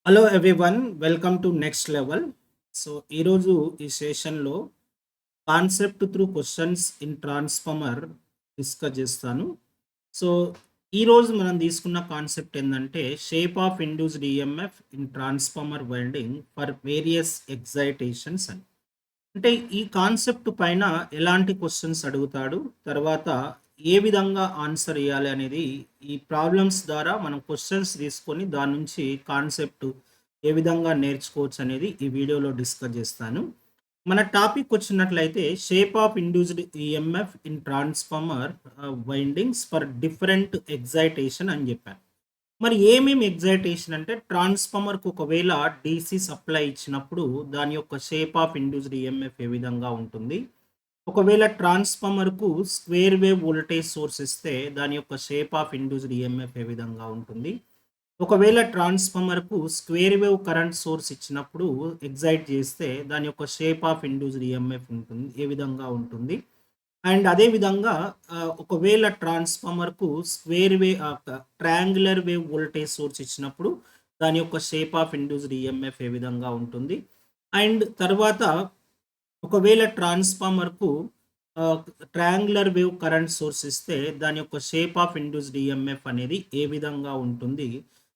Hello everyone, welcome to next level. So ఈరోజు ఈ సెషన్లో concept through questions in transformer discuss చేస్తాను. So ఈరోజు మనం తీసుకున్న కాన్సెప్ట్ ఏంటంటే shape of induced EMF in transformer winding for various excitations అని. అంటే ఈ కాన్సెప్ట్ పైన ఎలాంటి క్వశ్చన్స్ అడుగుతాడు, తర్వాత ఏ విధంగా ఆన్సర్ ఇవ్వాలి అనేది ఈ ప్రాబ్లమ్స్ ద్వారా మనం క్వశ్చన్స్ తీసుకొని దాని నుంచి కాన్సెప్ట్ ఏ విధంగా నేర్చుకోవచ్చు అనేది ఈ వీడియోలో డిస్కస్ చేస్తాను. మన టాపిక్ వచ్చినట్లయితే shape of induced EMF in transformer windings for different excitation అని చెప్పాను. మరి ఏమేమి ఎగ్జైటేషన్ అంటే ట్రాన్స్ఫార్మర్‌కి ఒకవేళ డీసీ సప్లై ఇచ్చినప్పుడు దాని యొక్క షేప్ ఆఫ్ ఇండ్యూస్డ్ ఈఎంఎఫ్ ఏ విధంగా ఉంటుంది? ఒకవేళ ట్రాన్స్ఫార్మర్‌కు స్క్వేర్ వేవ్ వోల్టేజ్ సోర్స్ ఇస్తే దాని యొక్క షేప్ ఆఫ్ ఇండ్యూస్డ్ ఈఎంఎఫ్ ఏ విధంగా ఉంటుంది? ఒకవేళ ట్రాన్స్ఫార్మర్‌కు స్క్వేర్ వేవ్ కరెంట్ సోర్స్ ఇచ్చినప్పుడు ఎగ్జైట్ చేస్తే దాని యొక్క షేప్ ఆఫ్ ఇండ్యూస్డ్ ఈఎంఎఫ్ ఉంటుంది. ఏ విధంగా ఉంటుంది? అండ్ అదే విధంగా ఒకవేళ ట్రాన్స్ఫార్మర్‌కు ట్రయాంగులర్ వేవ్ వోల్టేజ్ సోర్స్ ఇచ్చినప్పుడు దాని యొక్క షేప్ ఆఫ్ ఇండ్యూస్డ్ ఈఎంఎఫ్ ఏ విధంగా ఉంటుంది? అండ్ తర్వాత ఒకవేళ ట్రాన్స్ఫార్మర్‌కు ఆహ్, ట్రయాంగులర్ వేవ్ కరెంట్ సోర్స్ ఇస్తే దాని యొక్క షేప్ ఆఫ్ ఇండ్యూస్డ్ ఈఎంఎఫ్ అనేది ఏ విధంగా ఉంటుంది?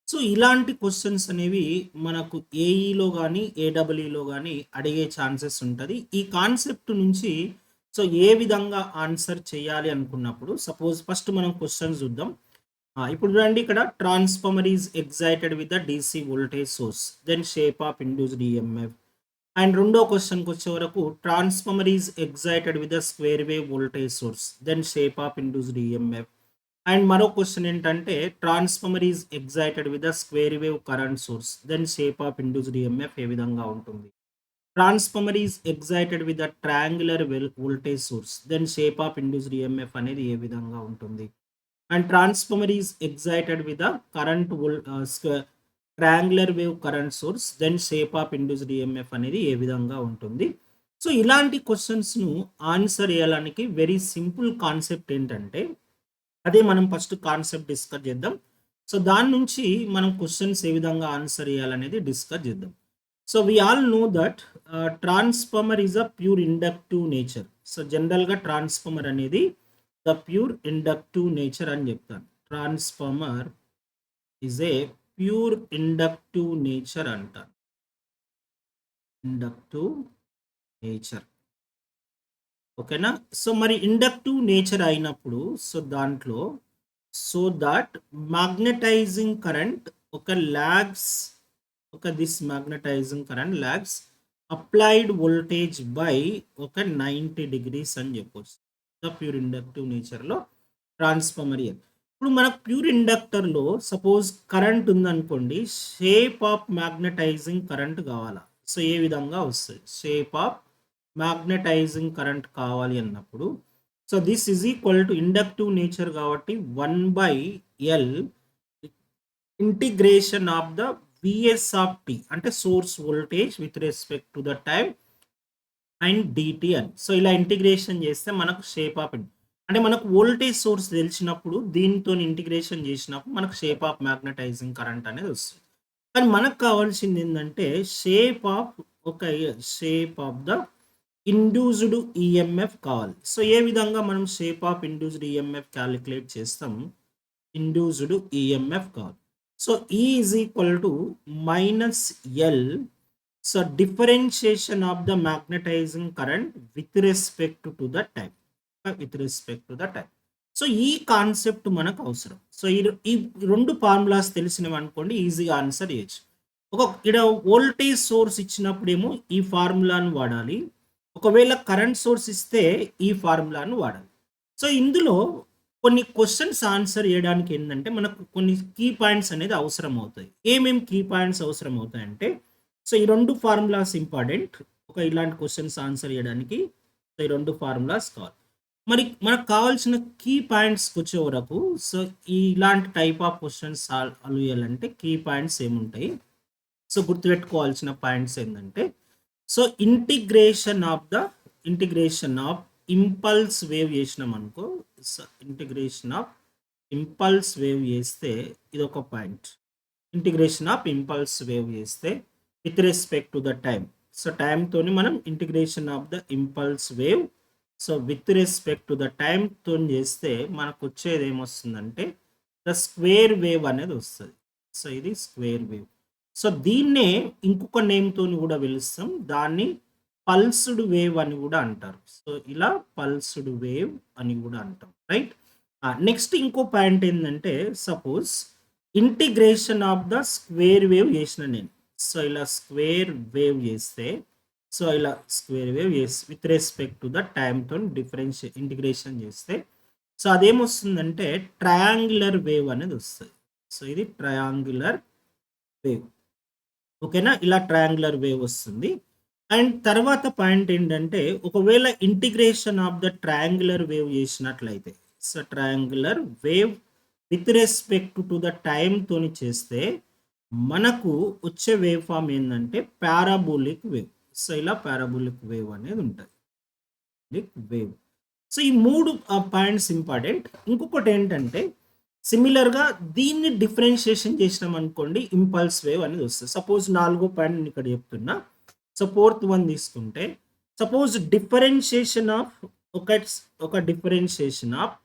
సో, ఇలాంటి క్వెషన్స్ అనేవి మనకు ఏఈలో గాని, ఏడబ్ల్యూలో గాని అడిగే ఛాన్సెస్ ఉంటది. ఈ కాన్సెప్ట్ నుంచి సో, ఏ విధంగా ఆన్సర్ చేయాలి అనుకున్నప్పుడు సపోజ్ ఫస్ట్ మనం క్వెషన్స్ చూద్దాం. ఇప్పుడు చూడండి, ఇక్కడ transformer is excited with the DC voltage source. Then shape of induced EMF. And రెండో క్వెషన్‌కి వచ్చే వరకు transformer is excited with the square wave voltage source. Then shape of induced EMF. And మరో క్వెషన్ ఏంటంటే transformer is excited with the square wave current source. Then shape of induced EMF ఏ విధంగా ఉంటుంది? Transformer is excited with the triangular voltage source. Then shape of induced EMF అనేది ఏ విధంగా ఉంటుంది? And transformer is excited with the current triangular wave current source. Then shape of induced EMF అనేది ఏ విధంగా ఉంటుంది? సో ఇలాంటి క్వశ్చన్స్‌ను ఆన్సర్ చేయడానికి వెరీ సింపుల్ కాన్సెప్ట్ ఏంటంటే, అదే మనం ఫస్ట్ కాన్సెప్ట్ డిస్కస్ చేద్దాం. సో దాని నుంచి మనం క్వశ్చన్స్ ఏ విధంగా ఆన్సర్ చేయాలనేది డిస్కస్ చేద్దాం. So we all know that transformer is a pure inductive nature. So జనరల్‌గా ట్రాన్స్ఫార్మర్ అనేది ద ప్యూర్ ఇండక్టివ్ నేచర్ అని చెప్తాను. Transformer is a pure inductive nature అంటారు. Inductive nature. ఓకేనా? సో మరి ఇండక్టివ్ నేచర్ అయినప్పుడు సో దాంట్లో సో దట్ మాగ్నెటైజింగ్ కరెంట్ ఒక lags this magnetising current lags applied voltage by ఒక 90 డిగ్రీస్ అని చెప్పొచ్చు. ద ప్యూర్ ఇండక్టివ్ నేచర్‌లో ట్రాన్స్ఫార్మర్ ఇయర్. ఇప్పుడు మనకు ప్యూర్ ఇండక్టర్‌లో సపోజ్ కరెంట్ ఉందనుకోండి, షేప్ ఆఫ్ మాగ్నెటైజింగ్ కరెంట్ కావాలా? సో ఏ విధంగా వస్తది? షేప్ ఆఫ్ మాగ్నెటైజింగ్ కరెంట్ కావాలి అన్నప్పుడు so this is equal to inductive nature కాబట్టి 1/L integration of the VS of t అంటే source voltage with respect to the time and dt అని. So ఇలా ఇంటిగ్రేషన్ చేస్తే మనకు షేప్ ఆఫ్ అంటే మనకు వోల్టేజ్ సోర్స్ తెలిసినప్పుడు దీనితో ఇంటిగ్రేషన్ చేసినప్పుడు మనకు షేప్ ఆఫ్ మ్యాగ్నటైజింగ్ కరెంట్ అనేది వస్తుంది. కానీ మనకు కావాల్సింది ఏంటంటే ఒక shape of the induced EMF కావాలి. సో ఏ విధంగా మనం shape of induced EMF calculate చేస్తాం? ఇండ్యూస్డ్ ఈఎంఎఫ్ కావాలి. సో ఈ is equal to minus L. So differentiation of the magnetising current with respect to the time. With respect to the time. So ఈ concept మనకు అవసరం. So ఈ రెండు formulas తెలిసినవి అనుకోండి, ఈజీగా ఆన్సర్ చేయొచ్చు. ఇక్కడ వోల్టేజ్ సోర్స్ ఇచ్చినప్పుడేమో ఈ ఫార్ములాను వాడాలి. ఒకవేళ కరెంట్ సోర్స్ ఇస్తే ఈ ఫార్ములాను వాడాలి. సో ఇందులో కొన్ని క్వెషన్స్ ఆన్సర్ చేయడానికి ఏంటంటే మనకు కొన్ని కీ పాయింట్స్ అనేది అవసరం అవుతాయి. ఏమేమి కీ పాయింట్స్ అవసరం అవుతాయంటే సో ఈ 2 ఫార్ములాస్ ఇంపార్టెంట్. ఇలాంటి క్వెషన్స్ ఆన్సర్ చేయడానికి సో ఈ 2 ఫార్ములాస్ కావాలి. మరి మనకు కావాల్సిన కీ పాయింట్స్‌కొచ్చే వరకు సో ఇలాంటి టైప్ ఆఫ్ క్వెషన్స్ సాల్వ్ చేయాలంటే కీ పాయింట్స్ ఏముంటాయి? సో గుర్తుపెట్టుకోవాల్సిన పాయింట్స్ ఏంటంటే so integration of impulse wave చేసినాం అనుకో. So integration of impulse wave చేస్తే ఇదొక point. Integration of impulse wave చేస్తే with respect to the time. So టైంతోని మనం integration of the impulse wave so with respect to the టైంతో చేస్తే మనకు వచ్చేది ఏమొస్తుందంటే ద స్క్వేర్ వేవ్ అనేది వస్తుంది. సో ఇది స్క్వేర్ వేవ్. సో దీన్నే ఇంకొక నేమ్తో కూడా పిలుస్తాం. దాన్ని పల్స్డ్ వేవ్ అని కూడా అంటారు. సో ఇలా పల్స్డ్ వేవ్ అని కూడా అంటాం, రైట్. నెక్స్ట్ ఇంకో పాయింట్ ఏంటంటే suppose integration of the square wave చేసిన నేను. సో ఇలా స్క్వేర్ వేవ్ చేస్తే సో ఇలా స్క్వేర్ వేవ్ చేసి విత్ రెస్పెక్ట్ టు ద టైంతో ఇంటిగ్రేషన్ చేస్తే సో అదేమొస్తుందంటే ట్రయాంగులర్ వేవ్ అనేది వస్తుంది. సో ఇది ట్రయాంగులర్ వేవ్, ఓకేనా. ఇలా ట్రయాంగులర్ వేవ్ వస్తుంది. అండ్ తర్వాత పాయింట్ ఏంటంటే ఒకవేళ integration of the triangular wave చేసినట్లయితే so triangular wave with respect to the టైంతోని చేస్తే మనకు వచ్చే వేవ్ ఫామ్ ఏంటంటే పారాబోలిక్ వేవ్. సో ఇలా పారాబోలిక్ వేవ్ అనేది ఉంటుంది, వేవ్. సో ఈ 3 పాయింట్స్ ఇంపార్టెంట్. ఇంకొకటి ఏంటంటే సిమిలర్గా దీన్ని డిఫరెన్షియేషన్ చేసినాం అనుకోండి ఇంపల్స్ వేవ్ అనేది వస్తుంది. సపోజ్ 4వ పాయింట్ నేను ఇక్కడ చెప్తున్నా. సో 4th వన్ తీసుకుంటే సపోజ్ డిఫరెన్షియేషన్ ఆఫ్ ఒక differentiation of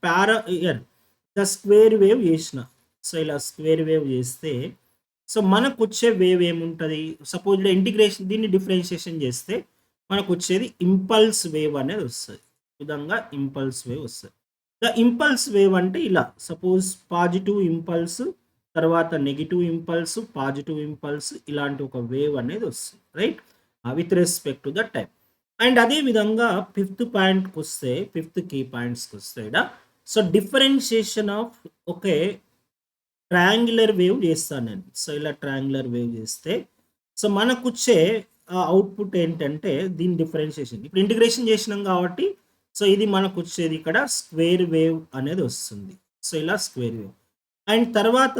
the square wave చేసిన. సో ఇలా స్క్వేర్ వేవ్ చేస్తే సో మనకు వచ్చే వేవ్ ఏముంటుంది, సపోజ్ ఇంటిగ్రేషన్ దీన్ని డిఫరెన్షియేషన్ చేస్తే మనకు వచ్చేది ఇంపల్స్ వేవ్ అనేది వస్తుంది. ఈ విధంగా ఇంపల్స్ వేవ్ వస్తుంది. ద ఇంపల్స్ వేవ్ అంటే ఇలా సపోజ్ పాజిటివ్ ఇంపల్స్ తర్వాత నెగిటివ్ ఇంపల్స్ పాజిటివ్ ఇంపల్స్ ఇలాంటి ఒక వేవ్ అనేది వస్తుంది, right, with respect to the time. And అదే విధంగా 5th పాయింట్కి వస్తే 5th కీ పాయింట్స్కి వస్తే so differentiation of okay triangular wave చేస్తాను నేను. సో ఇలా ట్రయాంగులర్ వేవ్ చేస్తే సో మనకు వచ్చే అవుట్పుట్ ఏంటంటే దీని డిఫరెన్షియేషన్ ఇప్పుడు ఇంటిగ్రేషన్ చేసినాం కాబట్టి సో ఇది మనకు వచ్చేది ఇక్కడ స్క్వేర్ వేవ్ అనేది వస్తుంది. సో ఇలా స్క్వేర్ వేవ్. అండ్ తర్వాత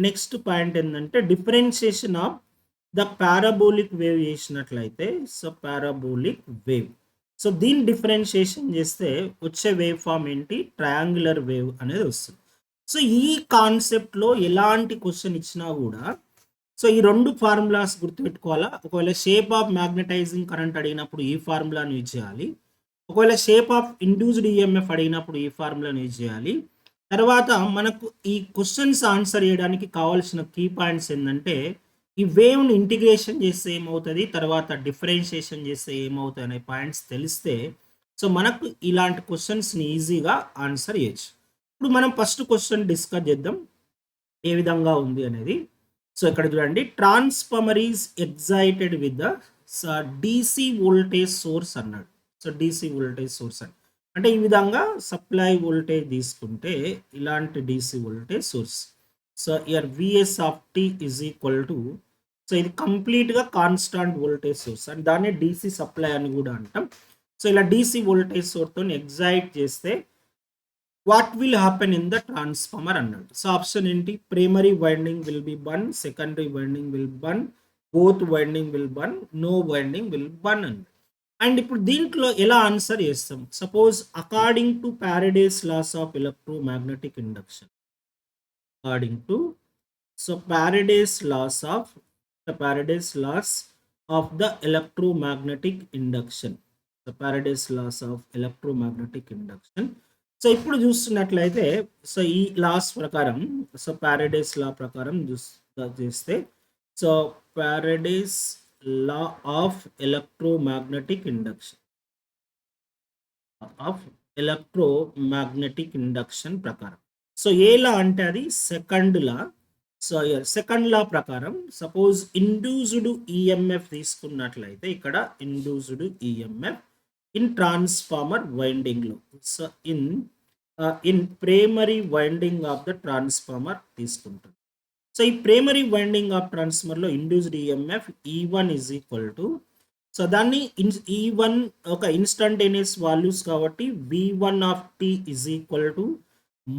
నెక్స్ట్ పాయింట్ ఏంటంటే differentiation of the parabolic wave చేసినట్లయితే సో పారాబోలిక్ వేవ్. సో దీని డిఫరెన్షియేషన్ చేస్తే వచ్చే వేవ్ ఫామ్ ఏంటి, ట్రయాంగులర్ వేవ్ అనేది వస్తుంది. సో ఈ కాన్సెప్ట్లో ఎలాంటి క్వశ్చన్ ఇచ్చినా కూడా సో ఈ 2 ఫార్ములాస్ గుర్తుపెట్టుకోవాలా. ఒకవేళ షేప్ ఆఫ్ మ్యాగ్నటైజింగ్ కరెంట్ అడిగినప్పుడు ఈ ఫార్ములాను యూజ్ చేయాలి. ఒకవేళ షేప్ ఆఫ్ ఇండ్యూస్డ్ ఈఎంఎఫ్ అడిగినప్పుడు ఈ ఫార్ములాను యూజ్ చేయాలి. తర్వాత మనకు ఈ క్వశ్చన్స్ ఆన్సర్ చేయడానికి కావాల్సిన కీ పాయింట్స్ ఏంటంటే ఈ వేవ్ని ఇంటిగ్రేషన్ చేస్తే ఏమవుతుంది, తర్వాత డిఫరెన్షియేషన్ చేస్తే ఏమవుతుంది అనే పాయింట్స్ తెలిస్తే సో మనకు ఇలాంటి క్వశ్చన్స్ని ఈజీగా ఆన్సర్ చేయొచ్చు. ఇప్పుడు మనం ఫస్ట్ క్వశ్చన్ డిస్కస్ చేద్దాం ఏ విధంగా ఉంది అనేది. సో ఇక్కడ చూడండి, transformer is excited with the DC voltage source అన్నాడు. సో డీసీ వోల్టేజ్ సోర్స్ అంటే ఈ విధంగా సప్లై వోల్టేజ్ తీసుకుంటే ఇలాంటి DC voltage source. So here VS of tea is equal to so ఇది కంప్లీట్గా కాన్స్టాంట్ వోల్టేజ్ సోర్స్ అండ్ దాన్ని డీసీ సప్లై అని కూడా అంటాం. సో ఇలా డీసీ వోల్టేజ్ సోర్స్తో ఎగ్జైట్ చేస్తే what will happen in the transformer అన్నాడు. సో ఆప్షన్ ఏంటి, primary winding will be burn, secondary winding will burn, both winding will burn, no winding will burn అన్నాడు. And ఇప్పుడు దీంట్లో ఎలా ఆన్సర్ చేస్తాం, suppose according to Faraday's laws of electromagnetic induction, according to so Faraday's laws of the electromagnetic induction. The Faraday's laws of electromagnetic induction. So ఇప్పుడు చూస్తున్నట్లయితే so ఈ loss ప్రకారం so Faraday's law ప్రకారం చేస్తే so Faraday's law of electromagnetic induction ప్రకారం so ఏ law అంటే అది second law. So second law ప్రకారం సపోజ్ ఇండ్యూస్డ్ ఈఎంఎఫ్ తీసుకున్నట్లయితే ఇక్కడ ఇండ్యూస్డ్ ఈఎంఎఫ్ ఇన్ ట్రాన్స్ఫార్మర్ వైండింగ్లో so in primary winding of the transformer తీసుకుంటుంది. సో ఈ ప్రైమరీ వైండింగ్ ఆఫ్ ట్రాన్స్ఫార్మర్లో ఇండ్యూస్డ్ ఈఎంఎఫ్ ఈ1 ఈజ్ ఈక్వల్ టు సో దాన్ని ఈ1 ఒక ఇన్స్టంటేనియస్ వాల్యూస్ కాబట్టి v1 of tea is equal to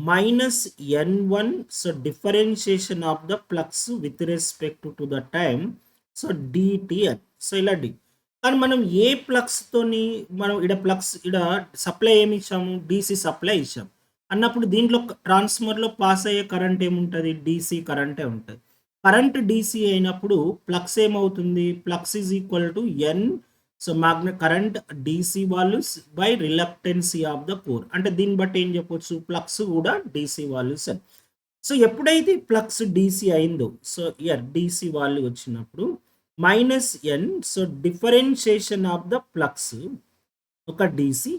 minus n1 so differentiation of the flux with respect to the time so dt so ఇలా D. కానీ మనం ఏ ఫ్లక్స్తోని మనం ఇక్కడ ఫ్లక్స్ ఇక్కడ సప్లై ఏమి ఇచ్చాము, డీసీ సప్లై ఇచ్చాము అన్నప్పుడు దీంట్లో ట్రాన్స్ఫార్మర్లో పాస్ అయ్యే కరెంట్ ఏముంటుంది, డీసీ కరెంటే ఉంటుంది. కరెంట్ డీసీ అయినప్పుడు ఫ్లక్స్ ఏమవుతుంది? Flux is equal to N so current DC values by reluctance of the core. అంటే దీన్ని బట్టి ఏం చెప్పొచ్చు? ఫ్లక్స్ కూడా డీసీ వాల్యూస్ అని. సో ఎప్పుడైతే ఫ్లక్స్ డీసీ అయిందో సో ఇయర్ డీసీ వాల్యూ వచ్చినప్పుడు minus N so differentiation of the flux ఒక DC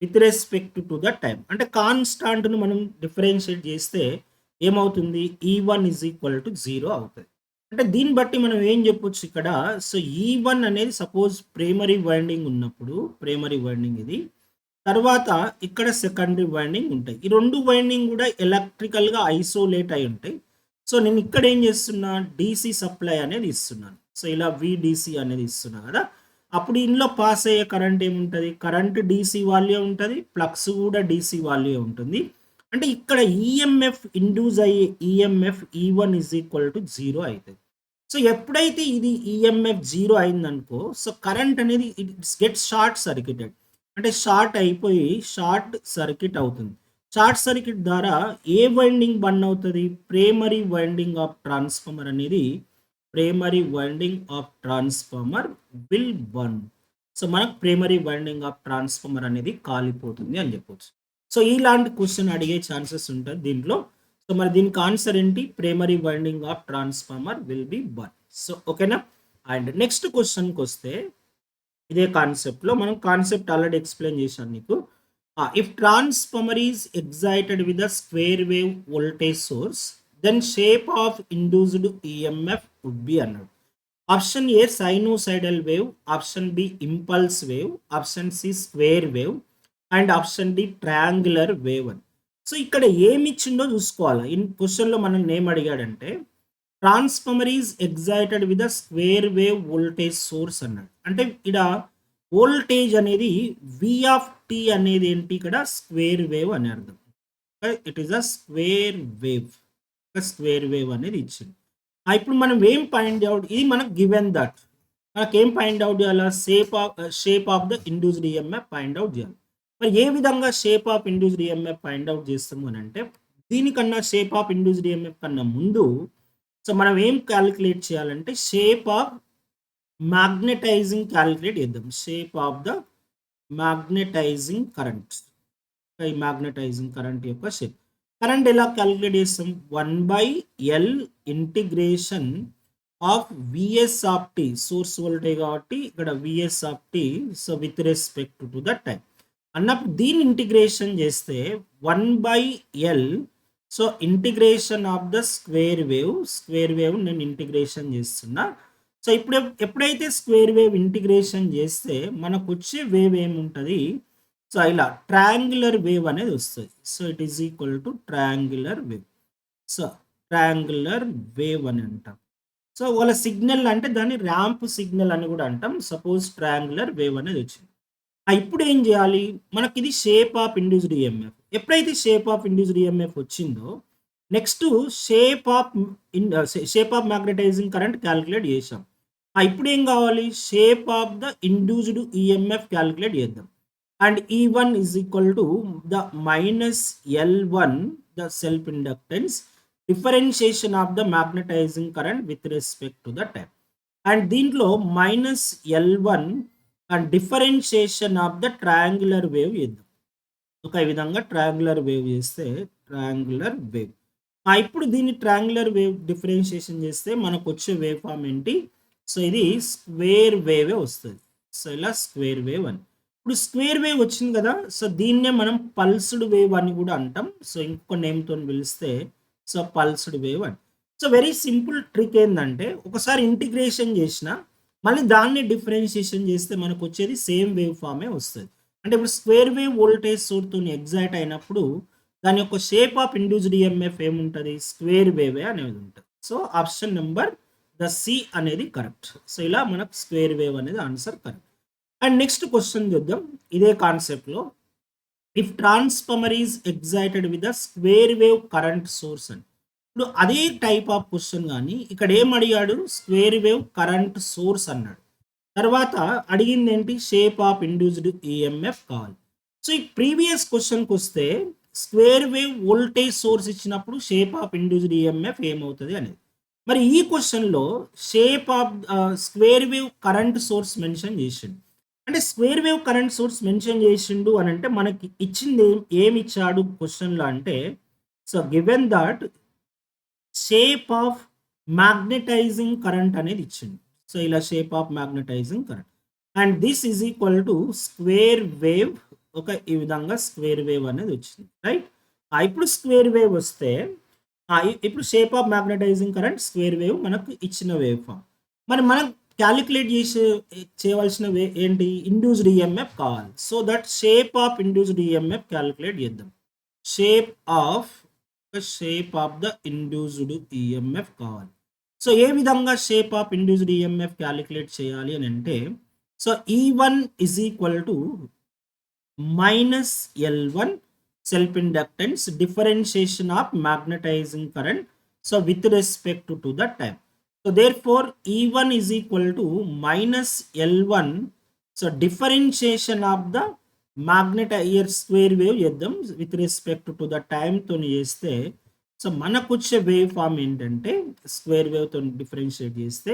with respect to the time. అంటే కాన్స్టాంట్ను మనం డిఫరెన్షియేట్ చేస్తే ఏమవుతుంది? ఈ1 ఈజ్ ఈక్వల్ టు 0 అవుతుంది. అంటే దీన్ని బట్టి మనం ఏం చెప్పొచ్చు ఇక్కడ? సో ఈ1 అనేది సపోజ్ ప్రైమరీ వైండింగ్ ఉన్నప్పుడు ప్రైమరీ వైండింగ్ ఇది, తర్వాత ఇక్కడ సెకండరీ వైండింగ్ ఉంటాయి. ఈ రెండు వైండింగ్ కూడా ఎలక్ట్రికల్గా ఐసోలేట్ అయి ఉంటాయి. సో నేను ఇక్కడ ఏం చేస్తున్నా? డీసీ సప్లై అనేది ఇస్తున్నాను. సో ఇలా విడిసి అనేది ఇస్తున్నా కదా. అప్పుడు ఇందులో పాస్ అయ్యే కరెంట్ ఏముంటుంది? కరెంట్ డీసీ వాల్యూ ఉంటుంది, ఫ్లక్స్ కూడా డీసీ వాల్యూ ఉంటుంది. అంటే ఇక్కడ ఈఎంఎఫ్ ఇండ్యూస్ అయ్యే ఈఎంఎఫ్ ఈ1 ఈజ్ ఈక్వల్ టు 0 అవుతుంది. సో ఎప్పుడైతే ఇది ఈఎంఎఫ్ 0 అయిందనుకో సో కరెంట్ అనేది ఇట్స్ గెట్ షార్ట్ సర్క్యూటెడ్. అంటే షార్ట్ అయిపోయి షార్ట్ సర్క్యూట్ అవుతుంది. షార్ట్ సర్క్యూట్ ద్వారా ఏ వైండింగ్ బర్న్ అవుతుంది? ప్రైమరీ వైండింగ్ ఆఫ్ ట్రాన్స్ఫార్మర్ అనేది primary winding of transformer will burn. So మనకు ప్రైమరీ వైండింగ్ ఆఫ్ ట్రాన్స్ఫార్మర్ అనేది కాలిపోతుంది అని చెప్పొచ్చు. సో ఇలాంటి క్వశ్చన్ అడిగే ఛాన్సెస్ ఉంటుంది దీంట్లో. సో మరి దీనికి ఆన్సర్ ఏంటి? Primary winding of transformer will be burn. So ఓకేనా. అండ్ నెక్స్ట్ క్వశ్చన్కి వస్తే ఇదే కాన్సెప్ట్లో మనం కాన్సెప్ట్ ఆల్రెడీ ఎక్స్ప్లెయిన్ చేశాను నీకు. If transformer is excited with a square wave voltage source then shape of induced EMF would be అన్నాడు. Option A sinusoidal wave, option B impulse wave, option C square wave and option D triangular wave అని. So ఇక్కడ ఏమి ఇచ్చిందో చూసుకోవాలి. In క్వశ్చన్లో మనం ఏం అడిగాడంటే transformer is excited with a square wave voltage source అన్నాడు. అంటే ఇక్కడ వోల్టేజ్ అనేది వి ఆఫ్ టీ అనేది ఏంటి? ఇక్కడ స్క్వేర్ వేవ్ అని అర్థం. It is a square wave. Square wave అనేది ఇచ్చింది. ఇప్పుడు మనం ఏం ఫైండ్ అవుట్? ఇది మనకు గివెన్ దట్ మనకేం ఫైండ్ అవుట్ చేయాలి? Shape of the induced EMF find out చేయాలి. మరి ఏ విధంగా shape of induced EMF find out చేస్తాము అని అంటే దీనికన్నా షేప్ ఆఫ్ ఇండ్యూస్డ్ ఈఎంఎఫ్ కన్నా ముందు సో మనం ఏం క్యాలిక్యులేట్ చేయాలంటే షేప్ ఆఫ్ మ్యాగ్నెటైజింగ్ క్యాలిక్యులేట్ చేద్దాం. Shape of the magnetising current. ఈ మ్యాగ్నెటైజింగ్ కరెంట్ యొక్క షేప్. కరెంట్ ఎలా క్యాలిక్యులేట్ చేస్తాం? 1/L integration of VS of T. Source voltage కాబట్టి ఇక్కడ VS of T so with respect to the time అన్నప్పుడు దీన్ని integration చేస్తే 1/L so integration of the square wave నేను ఇంటిగ్రేషన్ చేస్తున్నా. సో ఇప్పుడు ఎప్పుడైతే స్క్వేర్ వేవ్ ఇంటిగ్రేషన్ చేస్తే మనకు వచ్చే వేవ్ ఏముంటుంది? సో ఇలా ట్రయాంగులర్ వేవ్ అనేది వస్తుంది. So it is equal to triangular wave. So triangular wave అని అంటాం. సో వాళ్ళ సిగ్నల్ అంటే దాన్ని ర్యాంప్ సిగ్నల్ అని కూడా అంటాం. సపోజ్ ట్రయాంగులర్ వేవ్ అనేది వచ్చింది. ఇప్పుడు ఏం చేయాలి? మనకి ఇది షేప్ ఆఫ్ ఇండ్యూస్డ్ ఈఎంఎఫ్. ఎప్పుడైతే షేప్ ఆఫ్ ఇండ్యూస్డ్ ఈఎంఎఫ్ వచ్చిందో next shape of magnetising current calculate చేసాం. ఇప్పుడు ఏం కావాలి? Shape of the induced EMF calculate చేద్దాం. And E1 is equal to the -L1 the self inductance differentiation of the magnetising current with respect to the time. And దీంట్లో -L1 and differentiation of the triangular wave చేద్దాం. ఒక విధంగా triangular wave చేస్తే triangular wave. ఇప్పుడు దీన్ని triangular wave differentiation చేస్తే మనకు వచ్చే వేవ్ ఫామ్ ఏంటి? సో ఇది స్క్వేర్ వేవే వస్తుంది. సో ఇలా స్క్వేర్ వేవ్ అని. ఇప్పుడు స్క్వేర్ వేవ్ వచ్చింది కదా. సో దీన్నే మనం పల్స్డ్ వేవ్ అని కూడా అంటాం. సో ఇంకొక నేమ్తో పిలిస్తే సో పల్స్డ్ వేవ్ అని. సో వెరీ సింపుల్ ట్రిక్ ఏంటంటే ఒకసారి ఇంటిగ్రేషన్ చేసిన మళ్ళీ దాన్ని డిఫరెన్షియేషన్ చేస్తే మనకు వచ్చేది సేమ్ వేవ్ ఫామే వస్తుంది. అంటే ఇప్పుడు స్క్వేర్ వేవ్ వోల్టేజ్ సోర్స్తో ఎగ్జైట్ అయినప్పుడు దాని యొక్క షేప్ ఆఫ్ ఇండ్యూస్డ్ ఈఎంఎఫ్ ఏముంటుంది? స్క్వేర్ వేవే అనేది ఉంటుంది. So option number the C అనేది కరెక్ట్. సో ఇలా మనకు స్క్వేర్ వేవ్ అనేది answer correct. And next question చూద్దాం ఇదే కాన్సెప్ట్లో. If transformer is excited with the square wave current source అని. ఇప్పుడు అదే టైప్ ఆఫ్ క్వశ్చన్ కానీ ఇక్కడ ఏం అడిగాడు? స్క్వేర్ వేవ్ కరెంట్ సోర్స్ అన్నాడు. తర్వాత అడిగింది ఏంటి? షేప్ ఆఫ్ ఇండ్యూస్డ్ ఈఎంఎఫ్ కావాలి. సో ఈ ప్రీవియస్ క్వశ్చన్కి వస్తే స్క్వేర్ వేవ్ వోల్టేజ్ సోర్స్ ఇచ్చినప్పుడు షేప్ ఆఫ్ ఇండ్యూస్డ్ ఈఎంఎఫ్ ఏమవుతుంది అనేది. మరి ఈ క్వెషన్‌లో shape of square wave current source mention చేసిండు. అంటే square wave current source mention చేసిండు అనంటే మనకి ఇచ్చింది ఏమిచ్చాడు క్వెషన్‌లో అంటే so given that shape of magnetising current అనేది ఇచ్చింది. సో ఇలా shape of magnetising current and this is equal to square wave ఈ విధంగా స్క్వేర్ వేవ్ అనేది వచ్చింది రైట్. ఇప్పుడు స్క్వేర్ వేవ్ వస్తే ఇప్పుడు shape of magnetising current square wave మనకు ఇచ్చిన వేవ్ ఫామ్. మరి మనం క్యాలిక్యులేట్ చేయవలసిన ఏంటి ఇండ్యూస్డ్ ఈఎంఎఫ్ కావాలి. So that shape of induced EMF calculate చేద్దాం. Shape of the induced EMF కావాలి. సో ఏ విధంగా shape of induced EMF calculate చేయాలి అని అంటే so E1 is equal to minus L1 self inductance differentiation of magnetizing current so with respect to the time. So therefore E1 is equal to minus L1 so differentiation of the magnetizer square wave చేద్దాం with respect to the time తో చేస్తే so మనకు వచ్చే wave form ఏంటంటే square wave తో differentiate చేస్తే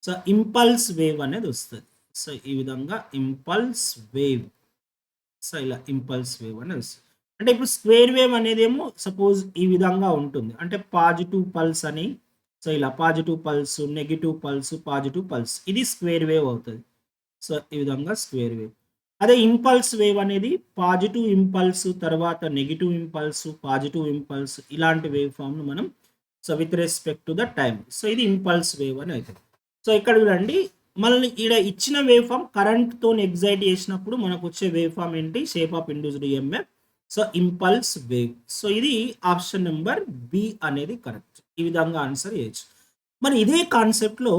so impulse wave అనేది వస్తుంది. సో ఈ విధంగా ఇంపల్స్ వేవ్ సో ఇలా ఇంపల్స్ వేవ్ అనేది వస్తుంది. అంటే ఇప్పుడు స్క్వేర్ వేవ్ అనేదేమో సపోజ్ ఈ విధంగా ఉంటుంది. అంటే పాజిటివ్ పల్స్ అని సో ఇలా positive pulse, negative pulse, positive pulse ఇది స్క్వేర్ వేవ్ అవుతుంది. సో ఈ విధంగా స్క్వేర్ వేవ్. అదే ఇంపల్స్ వేవ్ అనేది పాజిటివ్ ఇంపల్స్ తర్వాత నెగిటివ్ ఇంపల్స్, పాజిటివ్ ఇంపల్స్ ఇలాంటి వేవ్ ఫామ్ను మనం so with respect to the time so ఇది ఇంపల్స్ వేవ్ అని అవుతుంది. సో ఇక్కడ చూడండి మనల్ని ఈడ ఇచ్చిన వేవ్ ఫామ్ కరెంట్తో ఎగ్జైట్ చేసినప్పుడు మనకు వచ్చే వేవ్ ఫామ్ ఏంటి shape of induced EMF so impulse wave. So ఇది ఆప్షన్ నెంబర్ బి అనేది కరెక్ట్. ఈ విధంగా ఆన్సర్ చేయొచ్చు. మరి ఇదే కాన్సెప్ట్లో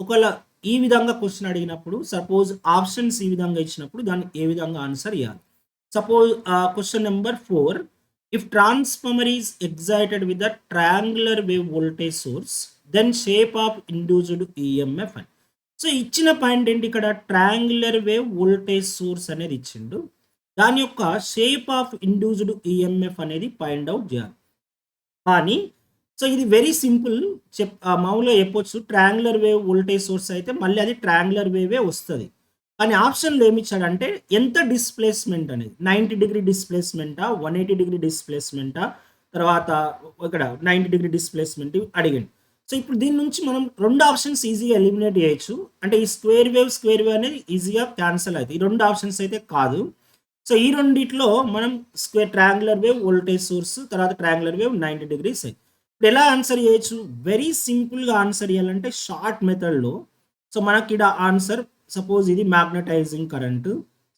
ఒకవేళ ఈ విధంగా క్వశ్చన్ అడిగినప్పుడు సపోజ్ ఆప్షన్స్ ఈ విధంగా ఇచ్చినప్పుడు దాన్ని ఏ విధంగా ఆన్సర్ ఇవ్వాలి. Suppose question number 4 if transformer is excited with the triangular wave voltage source then shape of induced EMF అని. సో ఇచ్చిన పాయింట్ ఏంటి ఇక్కడ ట్రయాంగులర్ వేవ్ వోల్టేజ్ సోర్స్ అనేది ఇచ్చిండు. దాని యొక్క షేప్ ఆఫ్ ఇండ్యూస్డ్ ఈఎంఎఫ్ అనేది ఫైండ్ అవుట్ చేయాలి. కానీ సో ఇది వెరీ సింపుల్ మామూలుగా చెప్పొచ్చు ట్రయాంగులర్ వేవ్ వోల్టేజ్ సోర్స్ అయితే మళ్ళీ అది ట్రయాంగులర్ వేవే వస్తుంది. కానీ ఆప్షన్లో ఏమి ఇచ్చాడంటే ఎంత డిస్ప్లేస్మెంట్ అనేది 90 డిగ్రీ డిస్ప్లేస్మెంటా 180 డిగ్రీ డిస్ప్లేస్మెంటా తర్వాత ఇక్కడ 90 డిగ్రీ డిస్ప్లేస్మెంట్ అడిగండి. సో ఇప్పుడు దీని నుంచి మనం 2 ఆప్షన్స్ ఈజీగా ఎలిమినేట్ చేయొచ్చు. అంటే ఈ స్క్వేర్ వేవ్ అనేది ఈజీగా క్యాన్సిల్ అవుతుంది. ఈ 2 ఆప్షన్స్ అయితే కాదు. సో ఈ రెండిట్లో మనం ట్రయాంగులర్ వేవ్ వోల్టేజ్ సోర్స్ తర్వాత ట్రయాంగులర్ వేవ్ 90 డిగ్రీస్ ఇప్పుడు ఎలా ఆన్సర్ చేయొచ్చు వెరీ సింపుల్గా ఆన్సర్ చేయాలంటే షార్ట్ మెథడ్లో. సో మనకి ఇక్కడ ఆన్సర్ సపోజ్ ఇది మ్యాగ్నటైజింగ్ కరెంటు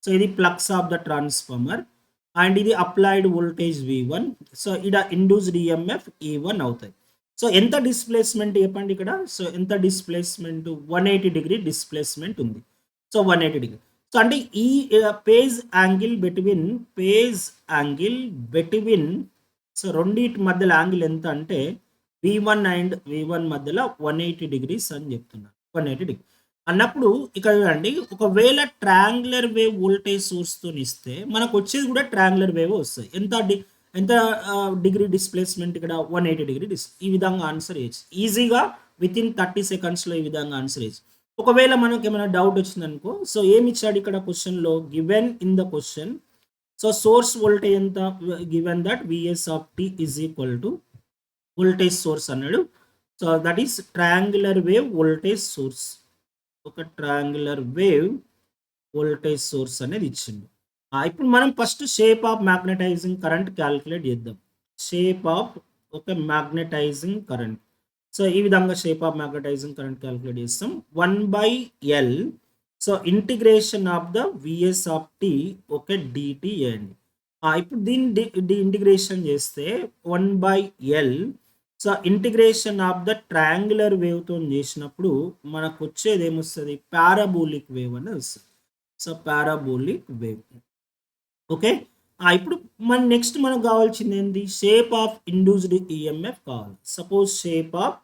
సో ఇది flux of the transformer and ఇది అప్లైడ్ వోల్టేజ్ V1 సో ఇక్కడ ఇండ్యూస్డ్ ఈఎంఎఫ్ E1 అవుతాయి. సో ఎంత డిస్ప్లేస్మెంట్ చెప్పండి ఇక్కడ సో ఎంత డిస్ప్లేస్మెంట్ 180 డిగ్రీ డిస్ప్లేస్మెంట్ ఉంది. సో 180 డిగ్రీ సో అంటే ఈ పేజ్ యాంగిల్ బిట్వీన్ సో రెండింటి మధ్యలో యాంగిల్ ఎంత అంటే V1 అండ్ V1 మధ్యలో 180 డిగ్రీస్ అని చెప్తున్నారు. 180 డిగ్రీ అన్నప్పుడు ఇక్కడ చూడండి ఒకవేళ ట్రయాంగులర్ వేవ్ వోల్టేజ్ సోర్స్తో ఇస్తే మనకు వచ్చేది కూడా ట్రయాంగులర్ వేవ్ వస్తుంది. ఎంత డిగ్రీ డిస్ప్లేస్మెంట్ ఇక్కడ 180 డిగ్రీ ఈ విధంగా ఆన్సర్ చేయొచ్చు ఈజీగా విత్ ఇన్ 30 సెకండ్స్లో ఈ విధంగా ఆన్సర్ చేయొచ్చు. ఒకవేళ మనకు ఏమైనా డౌట్ వచ్చిందనుకో సో ఏమి ఇచ్చాడు ఇక్కడ క్వశ్చన్లో given in the question so source voltage ఎంత given that VS of tea is equal to voltage source అన్నాడు. So that is triangular wave voltage source ఒక ట్రయాంగులర్ వేవ్ వోల్టేజ్ సోర్స్ అనేది ఇచ్చిండు. ఇప్పుడు మనం first shape of magnetising current calculate చేద్దాం. Shape of ఒక magnetising current so ఈ విధంగా shape of magnetising current calculate చేస్తాం 1/L so integration of the VS of t ఒక డిటి అండి. ఇప్పుడు దీన్ని ఇంటిగ్రేషన్ చేస్తే 1/L so integration of the triangular వేవ్తో చేసినప్పుడు మనకు వచ్చేది ఏమొస్తుంది పారాబోలిక్ వేవ్ అనేది వస్తుంది. So parabolic wave okay. ఇప్పుడు నెక్స్ట్ మనకు కావాల్సింది ఏంటి షేప్ ఆఫ్ ఇండ్యూస్డ్ ఈఎంఎఫ్ కావాలి. Suppose shape of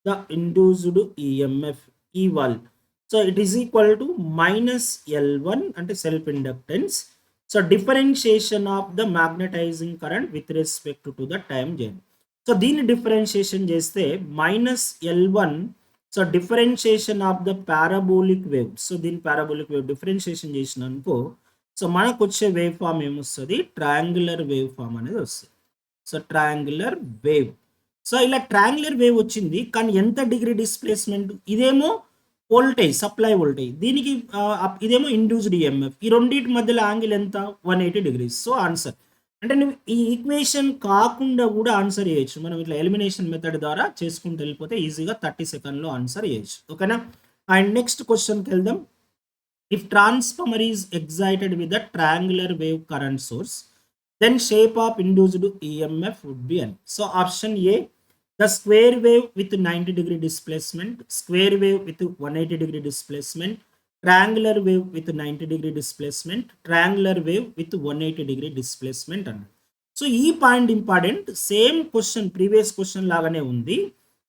the induced EMF equal so it is equal to -L1 అంటే self inductance so differentiation of the magnetising current with respect to the time చేయండి. So దీన్ని differentiation చేస్తే -L1 so differentiation of the parabolic wave. So దీని parabolic wave differentiation చేసినానుకో so మనకొచ్చే wave form ఏమొస్తది? Triangular wave form అనేది వస్తది. So triangular wave. So ఇలా ట్రయాంగులర్ వేవ్ వచ్చింది. కానీ ఎంత డిగ్రీ డిస్ప్లేస్‌మెంట్? ఇదేమో వోల్టేజ్, సప్లై వోల్టేజ్. దీనికి ఇదేమో ఇండ్యూస్డ్ ఈఎంఎఫ్. ఈ రెండిటి మధ్యలో యాంగిల్ ఎంత? 180 డిగ్రీస్. So answer. అంటే నువ్వు ఈ ఈక్వేషన్ కాకుండా కూడా ఆన్సర్ చేయొచ్చు. మనం ఇట్లా ఎలిమినేషన్ మెథడ్ ద్వారా చేసుకుంటూ వెళ్ళిపోతే ఈజీగా 30 సెకండ్‌లో ఆన్సర్ చేయొచ్చు. ఓకేనా? అండ్ నెక్స్ట్ క్వెషన్‌కి వెళ్దాం. If transformer is excited with a triangular wave current source, then shape of induced EMF would be N. So option A, the square wave with 90 degree displacement, square wave with 180 degree displacement, triangular wave with 90 degree displacement, triangular wave with 180 degree displacement అన్నది. So ఈ point important. Same question previous question లాగానే ఉంది.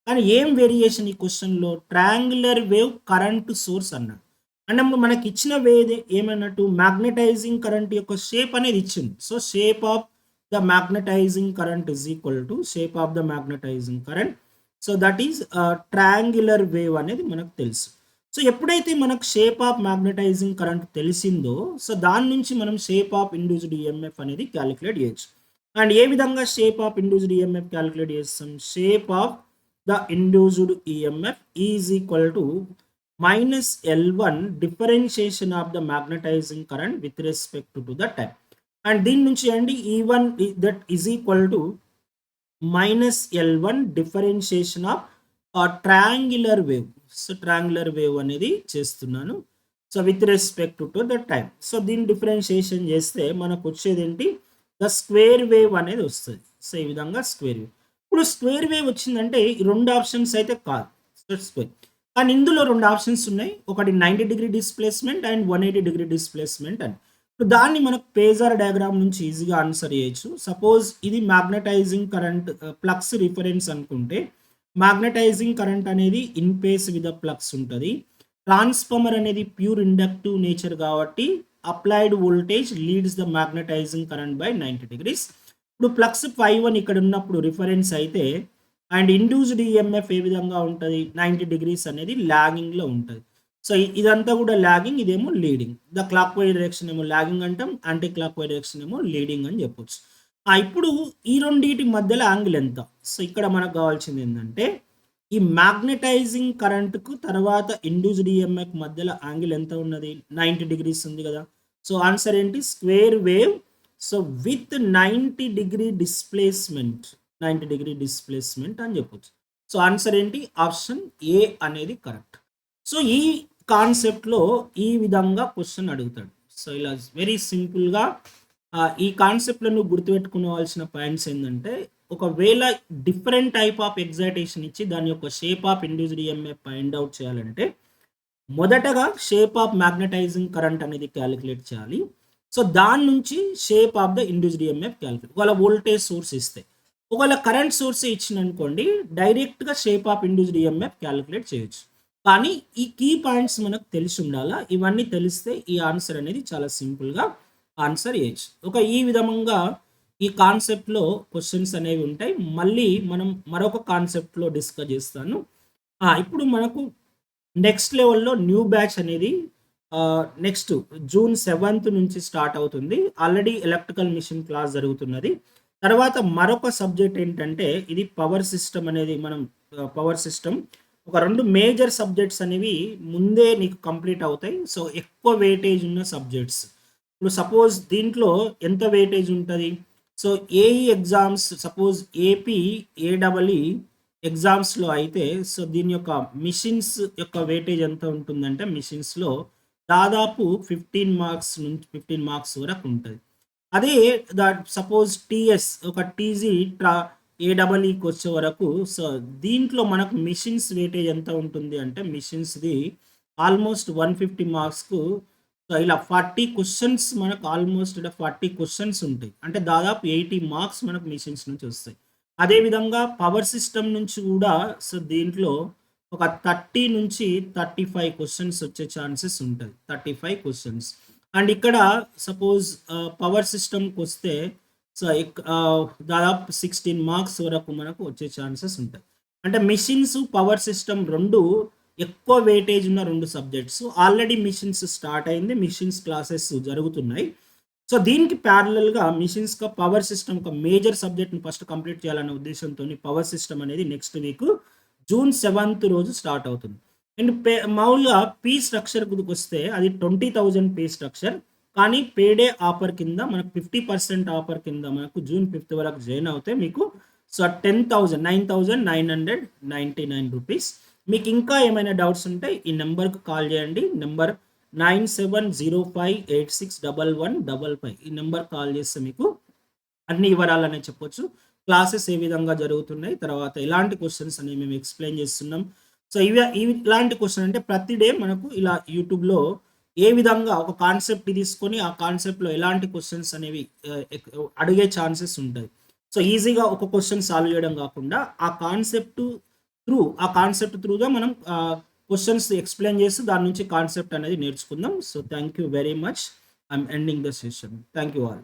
కానీ ఏం variation ఈ క్వశ్చన్లో? Triangular wave current source అన్నాడు. అంటే మనకి ఇచ్చిన వేది ఏమన్నట్టు మ్యాగ్నెటైజింగ్ కరెంట్ యొక్క షేప్ అనేది ఇచ్చింది. So shape of the magnetising current is equal to shape of the magnetising current. So that is triangular wave అనేది మనకు తెలుసు. సో ఎప్పుడైతే మనకు షేప్ ఆఫ్ మ్యాగ్నెటైజింగ్ కరెంట్ తెలిసిందో సో దాని నుంచి మనం షేప్ ఆఫ్ ఇండ్యూస్డ్ ఈఎంఎఫ్ అనేది క్యాలిక్యులేట్ చేయొచ్చు. అండ్ ఏ విధంగా shape of induced EMF calculate చేస్తాం? Shape of the induced EMF is equal to -L1 differentiation of the magnetizing current with respect to the time. And దీని నుంచి అండి E1 that is equal to -L1 differentiation of triangular wave. So triangular wave అనేది చేస్తున్నాను. So with respect to the time. So దీన్ని differentiation చేస్తే మనకు వచ్చేది ఏంటి? ద స్క్వేర్ వేవ్ అనేది వస్తుంది. సో ఈ విధంగా స్క్వేర్ వేవ్. ఇప్పుడు స్క్వేర్ వేవ్ వచ్చిందంటే ఈ రెండు ఆప్షన్స్ అయితే కాదు. So square. కానీ ఇందులో రెండు ఆప్షన్స్ ఉన్నాయి. ఒకటి 90 degree displacement and 180 degree displacement అని. ఇప్పుడు దాన్ని మనకు పేజర్ డయాగ్రామ్ నుంచి ఈజీగా ఆన్సర్ చేయొచ్చు. సపోజ్ ఇది మ్యాగ్నటైజింగ్ కరెంట్ ప్లక్స్ రిఫరెన్స్ అనుకుంటే మ్యాగ్నటైజింగ్ కరెంట్ అనేది ఇన్ పేస్ విత్ ప్లక్స్ ఉంటుంది. ట్రాన్స్ఫార్మర్ అనేది ప్యూర్ ఇండక్టివ్ నేచర్ కాబట్టి applied voltage leads the magnetising current by 90 degrees. ఇప్పుడు ప్లక్స్ 5 ఇక్కడ ఉన్నప్పుడు రిఫరెన్స్ అయితే అండ్ ఇండ్యూస్డ్ ఈఎంఎఫ్ ఏ విధంగా ఉంటుంది? 90 డిగ్రీస్ అనేది లాగింగ్లో ఉంటుంది. సో ఇదంతా కూడా లాగింగ్, ఇదేమో leading. The clock wise direction ఏమో లాగింగ్ అంటాం, యాంటీ క్లాక్ వైజ్ డైరెక్షన్ ఏమో లీడింగ్ అని చెప్పొచ్చు. ఇప్పుడు ఈ రెండింటి మధ్యలో యాంగిల్ ఎంత? సో ఇక్కడ మనకు కావాల్సింది ఏంటంటే ఈ మ్యాగ్నటైజింగ్ కరెంట్కు తర్వాత ఇండ్యూస్డ్ ఈఎంఎఫ్ మధ్యలో యాంగిల్ ఎంత ఉన్నది? 90 డిగ్రీస్ ఉంది కదా. సో ఆన్సర్ ఏంటి? Square wave so with 90 degree displacement, 90 degree displacement అని చెప్పొచ్చు. సో ఆన్సర్ ఏంటి? ఆప్షన్ ఏ అనేది కరెక్ట్. సో ఈ కాన్సెప్ట్లో ఈ విధంగా క్వశ్చన్ అడుగుతాడు. సో ఇలా వెరీ సింపుల్గా ఈ కాన్సెప్ట్లో నువ్వు గుర్తుపెట్టుకోవాల్సిన పాయింట్స్ ఏంటంటే ఒకవేళ డిఫరెంట్ టైప్ ఆఫ్ ఎగ్జైటేషన్ ఇచ్చి దాని యొక్క shape of induced EMF find out చేయాలంటే మొదటగా షేప్ ఆఫ్ మ్యాగ్నటైజింగ్ కరెంట్ అనేది క్యాలిక్యులేట్ చేయాలి. సో దాని నుంచి shape of the induced EMF calculate. ఒకవేళ వోల్టేజ్ సోర్స్ ఇస్తే, ఒకవేళ కరెంట్ సోర్స్ ఇచ్చిందనుకోండి డైరెక్ట్గా shape of induced EMF calculate చేయొచ్చు. కానీ ఈ కీ పాయింట్స్ మనకు తెలిసి ఉండాలా. ఇవన్నీ తెలిస్తే ఈ ఆన్సర్ అనేది చాలా సింపుల్గా ఆన్సర్ చేయొచ్చు. ఈ విధంగా ఈ కాన్సెప్ట్లో క్వశ్చన్స్ అనేవి ఉంటాయి. మళ్ళీ మనం మరొక కాన్సెప్ట్లో డిస్కస్ చేస్తాను. ఇప్పుడు మనకు నెక్స్ట్ లెవెల్లో న్యూ బ్యాచ్ అనేది నెక్స్ట్ June 7th నుంచి స్టార్ట్ అవుతుంది. ఆల్రెడీ ఎలక్ట్రికల్ మిషన్ క్లాస్ జరుగుతున్నది. తర్వాత మరొక సబ్జెక్ట్ ఏంటంటే ఇది పవర్ సిస్టమ్ అనేది. మనం పవర్ సిస్టమ్ ఒక 2 మేజర్ సబ్జెక్ట్స్ అనేవి ముందే నీకు కంప్లీట్ అవుతాయి. సో ఎక్కువ వెయిటేజ్ ఉన్న సబ్జెక్ట్స్. ఇప్పుడు సపోజ్ దీంట్లో ఎంత వెయిటేజ్ ఉంటుంది? So AE exams suppose AP AWE ఎగ్జామ్స్లో అయితే సో దీని యొక్క మిషన్స్ యొక్క వెయిటేజ్ ఎంత ఉంటుందంటే మిషన్స్లో దాదాపు 15 మార్క్స్ నుంచి 15 మార్క్స్ వరకు ఉంటుంది. అదే సపోజ్ టీఎస్ ఒక టీజీ ఏడబ్ల్ఈకి వచ్చే వరకు సో దీంట్లో మనకు మిషన్స్ వెయిటేజ్ ఎంత ఉంటుంది అంటే మిషన్స్ది ఆల్మోస్ట్ 150 మార్క్స్కు సో ఇలా 40 క్వశ్చన్స్ మనకు ఆల్మోస్ట్ ఇలా 40 క్వశ్చన్స్ ఉంటాయి. అంటే దాదాపు 80 మార్క్స్ మనకు మిషన్స్ నుంచి వస్తాయి. అదేవిధంగా పవర్ సిస్టమ్ నుంచి కూడా సో దీంట్లో ఒక 30 నుంచి 35 క్వశ్చన్స్ వచ్చే ఛాన్సెస్ ఉంటుంది. 35 క్వశ్చన్స్. అండ్ ఇక్కడ సపోజ్ పవర్ సిస్టమ్కి వస్తే సో, దాదాపు 16 మార్క్స్ వరకు మనకు వచ్చే ఛాన్సెస్ ఉంటాయి. అంటే మెషిన్స్, పవర్ సిస్టమ్ 2 ఎక్కువ వెయిటేజ్ ఉన్న 2 సబ్జెక్ట్స్. ఆల్రెడీ మెషిన్స్ స్టార్ట్ అయింది. మెషిన్స్ క్లాసెస్ జరుగుతున్నాయి. సో, దీనికి ప్యారలల్‌గా మెషిన్స్‌గా పవర్ సిస్టమ్ ఒక మేజర్ సబ్జెక్ట్‌ని ఫస్ట్ కంప్లీట్ చేయాలనే ఉద్దేశ్యంతోని పవర్ సిస్టమ్ అనేది నెక్స్ట్ వీక్ జూన్ 7థ్ రోజు స్టార్ట్ అవుతుంది. అండ్ మామూలుగా ఫీ స్ట్రక్చర్‌కొస్తే అది 20,000 ఫీ స్ట్రక్చర్. కానీ పేడే ఆఫర్ కింద మనకు 50% ఆఫర్ కింద మనకు జూన్ 5థ్ వరకు జాయిన్ అవుతే మీకు సో 10,000 9,999 రూపీస్. మీకు ఇంకా ఏమైనా డౌట్స్ ఉంటే ఈ నెంబర్‌కి కాల్ చేయండి. నెంబర్ 9705861155 ఈ నెంబర్ కాల్ చేస్తే మీకు అన్ని వివరాలనేవి చెప్పొచ్చు. క్లాసెస్ ఏ విధంగా జరుగుతున్నాయి, తర్వాత ఎలాంటి క్వెషన్స్ అనేవి మేము ఎక్స్‌ప్లెయిన్ చేస్తున్నాం. సో, ఇలాంటి క్వెషన్ అంటే ప్రతి డే మనకు ఇలా యూట్యూబ్‌లో ఏ విధంగా ఒక కాన్సెప్ట్ తీసుకొని ఆ కాన్సెప్ట్‌లో ఎలాంటి క్వెషన్స్ అనేవి అడిగే ఛాన్సెస్ ఉంటాయి. సో, ఈజీగా ఒక క్వెషన్ సాల్వ్ చేయడం కాకుండా ఆ కాన్సెప్ట్ త్రూగా మనం క్వెషన్స్ ఎక్స్‌ప్లెయిన్ చేసి దాని నుంచి కాన్సెప్ట్ అనేది నేర్చుకుందాం. So, thank you very much. I am ending the session. Thank you all.